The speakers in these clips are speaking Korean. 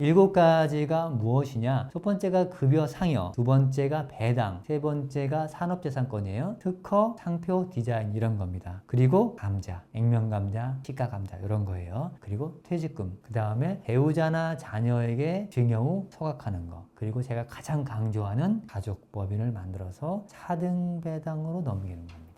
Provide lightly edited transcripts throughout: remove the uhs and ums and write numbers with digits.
7가지가 무엇이냐? 첫 번째가 급여 상여, 두 번째가 배당, 세 번째가 산업재산권이에요. 특허, 상표, 디자인 이런 겁니다. 그리고 감자, 액면감자, 시가감자 이런 거예요. 그리고 퇴직금, 그 다음에 배우자나 자녀에게 증여 후 소각하는 거, 그리고 제가 가장 강조하는 가족법인을 만들어서 차등 배당으로 넘기는 겁니다.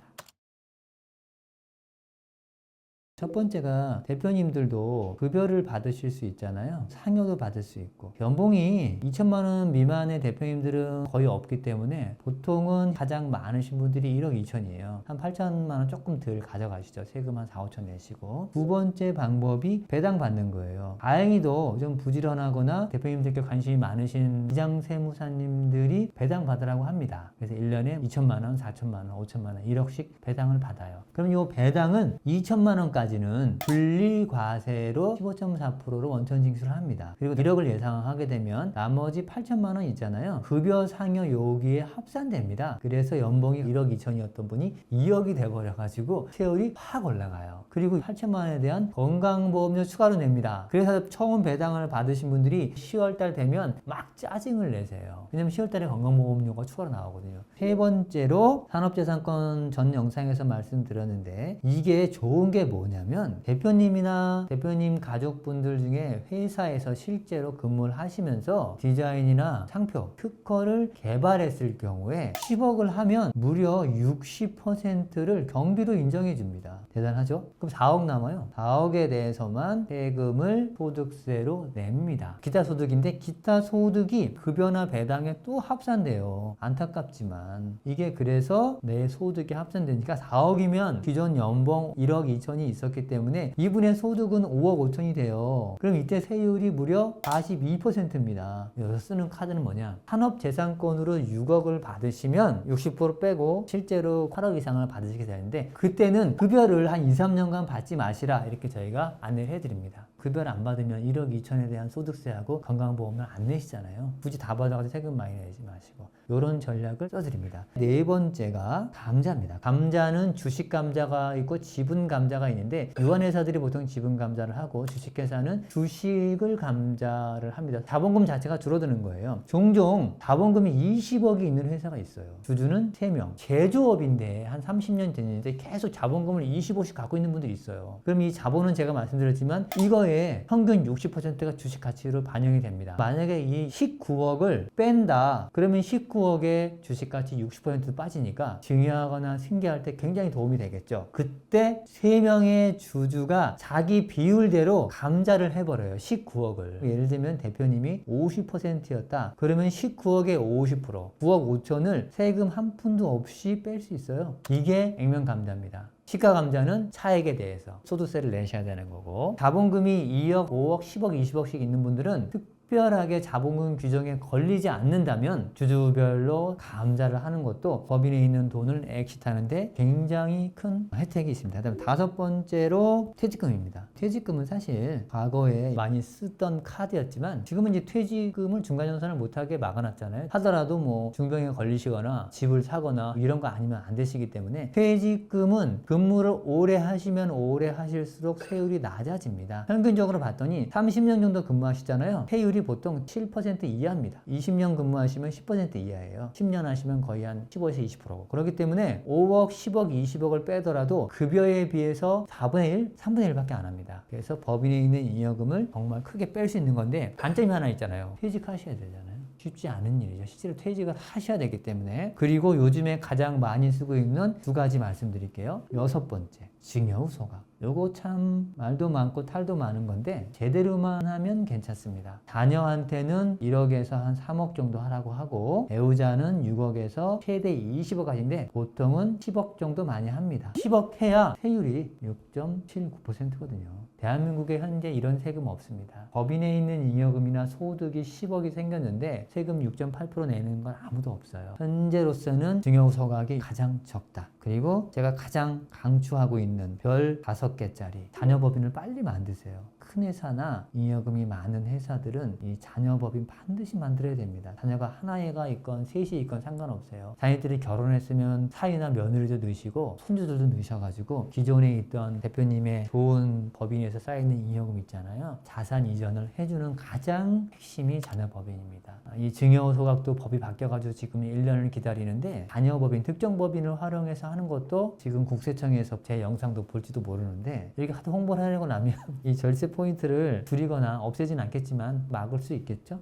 첫 번째가 대표님들도 급여를 받으실 수 있잖아요. 상여도 받을 수 있고, 연봉이 2천만 원 미만의 대표님들은 거의 없기 때문에 보통은 가장 많으신 분들이 1억 2천이에요. 한 8천만 원 조금 덜 가져가시죠. 세금 한 4, 5천 내시고. 두 번째 방법이 배당 받는 거예요. 다행히도 좀 부지런하거나 대표님들께 관심이 많으신 비장세무사님들이 배당 받으라고 합니다. 그래서 1년에 2천만 원, 4천만 원, 5천만 원, 1억씩 배당을 받아요. 그럼 이 배당은 2천만 원까지 는 분리과세로 15.4%로 원천 징수를 합니다. 그리고 1억을 예상하게 되면 나머지 8천만 원 있잖아요. 급여 상여 여기에 합산됩니다. 그래서 연봉이 1억 2천이었던 분이 2억이 돼버려가지고 세율이 확 올라가요. 그리고 8천만 원에 대한 건강보험료 추가로 냅니다. 그래서 처음 배당을 받으신 분들이 10월달 되면 막 짜증을 내세요. 왜냐면 10월달에 건강보험료가 추가로 나오거든요. 세 번째로 산업재산권 전 영상에서 말씀드렸는데, 이게 좋은 게 뭐냐 면 대표님이나 대표님 가족분들 중에 회사에서 실제로 근무를 하시면서 디자인이나 상표, 특허를 개발했을 경우에 10억을 하면 무려 60%를 경비로 인정해 줍니다. 대단하죠? 그럼 4억 남아요. 4억에 대해서만 세금을 소득세로 냅니다. 기타 소득인데, 기타 소득이 급여나 배당에 또 합산돼요. 안타깝지만 이게 그래서 내 소득이 합산되니까 4억이면 기존 연봉 1억 2천이 있었기 때문에 이분의 소득은 5억 5천이 돼요. 그럼 이때 세율이 무려 42%입니다. 여기서 쓰는 카드는 뭐냐? 산업재산권으로 6억을 받으시면 60% 빼고 실제로 8억 이상을 받으시게 되는데, 그때는 급여를 한 2, 3년간 받지 마시라 이렇게 저희가 안내를 해드립니다. 급여를 안 받으면 1억 2천에 대한 소득세하고 건강보험을 안 내시잖아요. 굳이 다 받아가지고 세금 많이 내지 마시고 이런 전략을 써드립니다. 네 번째가 감자입니다. 감자는 주식 감자가 있고 지분 감자가 있는데, 유한회사들이 보통 지분 감자를 하고 주식회사는 주식을 감자를 합니다. 자본금 자체가 줄어드는 거예요. 종종 자본금이 20억이 있는 회사가 있어요. 주주는 3명. 제조업인데 한 30년 됐는데 계속 자본금을 25씩 갖고 있는 분들이 있어요. 그럼 이 자본은 제가 말씀드렸지만 이거에 평균 60%가 주식 가치로 반영이 됩니다. 만약에 이 19억을 뺀다 그러면 19억의 주식 가치 60% 빠지니까 증여하거나 승계할 때 굉장히 도움이 되겠죠. 그때 3명의 주주가 자기 비율대로 감자를 해버려요. 19억을. 예를 들면 대표님이 50%였다. 그러면 19억의 50%, 9억 5천을 세금 한 푼도 없이 뺄 수 있어요. 이게 액면감자입니다. 시가감자는 차액에 대해서 소득세를 내셔야 되는 거고, 자본금이 2억, 5억, 10억, 20억씩 있는 분들은 특별하게 자본금 규정에 걸리지 않는다면 주주별로 감자를 하는 것도 법인에 있는 돈을 엑시트하는데 굉장히 큰 혜택이 있습니다. 그다음에 다섯 번째로 퇴직금입니다. 퇴직금은 사실 과거에 많이 쓰던 카드였지만 지금은 이제 퇴직금을 중간연산을 못하게 막아놨잖아요. 하더라도 뭐 중병에 걸리시거나 집을 사거나 이런 거 아니면 안 되시기 때문에 퇴직금은 근무를 오래 하시면 오래 하실수록 세율이 낮아집니다. 평균적으로 봤더니 30년 정도 근무하시잖아요. 세율이 보통 7% 이하입니다. 20년 근무하시면 10% 이하예요. 10년 하시면 거의 한 15에서 20%고. 그렇기 때문에 5억, 10억, 20억을 빼더라도 급여에 비해서 4분의 1, 3분의 1밖에 안 합니다. 그래서 법인에 있는 잉여금을 정말 크게 뺄 수 있는 건데, 단점이 하나 있잖아요. 퇴직하셔야 되잖아요. 쉽지 않은 일이죠. 실제로 퇴직을 하셔야 되기 때문에. 그리고 요즘에 가장 많이 쓰고 있는 2가지 말씀드릴게요. 6번째, 증여 후 소각. 요거 참 말도 많고 탈도 많은 건데 제대로만 하면 괜찮습니다. 자녀한테는 1억에서 한 3억 정도 하라고 하고, 배우자는 6억에서 최대 20억까지인데 보통은 10억 정도 많이 합니다. 10억 해야 세율이 6.79%거든요. 대한민국에 현재 이런 세금 없습니다. 법인에 있는 잉여금이나 소득이 10억이 생겼는데 세금 6.8% 내는 건 아무도 없어요. 현재로서는 증여 후 소각이 가장 적다. 그리고 제가 가장 강추하고 있는 있는 별 5개짜리 자녀법인을 빨리 만드세요. 큰 회사나 잉여금이 많은 회사들은 이 자녀법인 반드시 만들어야 됩니다. 자녀가 하나가 있건 셋이 있건 상관없어요. 자녀들이 결혼했으면 사위나 며느리도 넣으시고 손주들도 넣으셔가지고 기존에 있던 대표님의 좋은 법인에서 쌓여있는 잉여금 있잖아요. 자산 이전을 해주는 가장 핵심이 자녀법인입니다. 이 증여소각도 법이 바뀌어가지고 지금 1년을 기다리는데 자녀법인, 특정법인을 활용해서 하는 것도 지금 국세청에서 제 영상도 볼지도 모르는데 이렇게 하도 홍보를 하려고 나면 이 절세 포인트를 줄이거나 없애진 않겠지만 막을 수 있겠죠?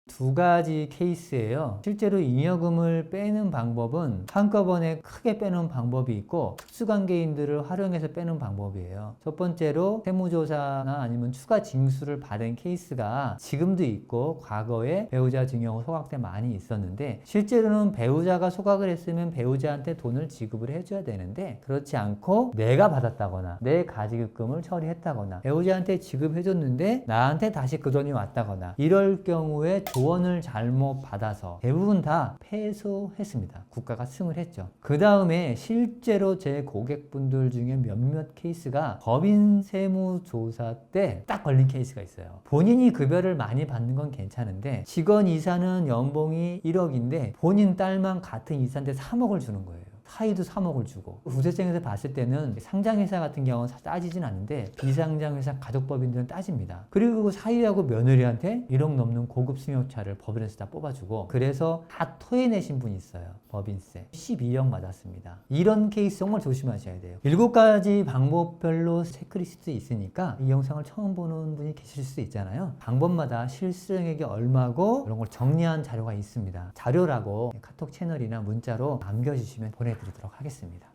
두 가지 케이스예요. 실제로 잉여금을 빼는 방법은 한꺼번에 크게 빼는 방법이 있고 특수관계인들을 활용해서 빼는 방법이에요. 첫 번째로 세무조사나 아니면 추가 징수를 받은 케이스가 지금도 있고 과거에 배우자 증여 소각 때 많이 있었는데 실제로는 배우자가 소각을 했으면 배우자한테 돈을 지급을 해줘야 되는데 그렇지 않고 내가 받았다거나 내 가지급금을 처리했다거나 배우자한테 지급해줬는데 나한테 다시 그 돈이 왔다거나 이럴 경우에 조언을 잘못 받아서 대부분 다 패소했습니다. 국가가 승을 했죠. 그 다음에 실제로 제 고객분들 중에 몇몇 케이스가 법인 세무조사 때 딱 걸린 케이스가 있어요. 본인이 급여를 많이 받는 건 괜찮은데 직원 이사는 연봉이 1억인데 본인 딸만 같은 이사인데 3억을 주는 거예요. 사이도 3억을 주고 국세청에서 봤을 때는 상장회사 같은 경우는 따지진 않는데 비상장회사 가족법인들은 따집니다. 그리고 사위하고 며느리한테 1억 넘는 고급 승용차를 법인에서 다 뽑아주고 그래서 다 토해내신 분이 있어요. 법인세 12억 받았습니다. 이런 케이스 정말 조심하셔야 돼요. 7가지 방법별로 체크리스트 있으니까 이 영상을 처음 보는 분이 계실 수 있잖아요. 방법마다 실수령액이 얼마고 이런 걸 정리한 자료가 있습니다. 자료라고 카톡 채널이나 문자로 남겨주시면 보내드리도록 하겠습니다.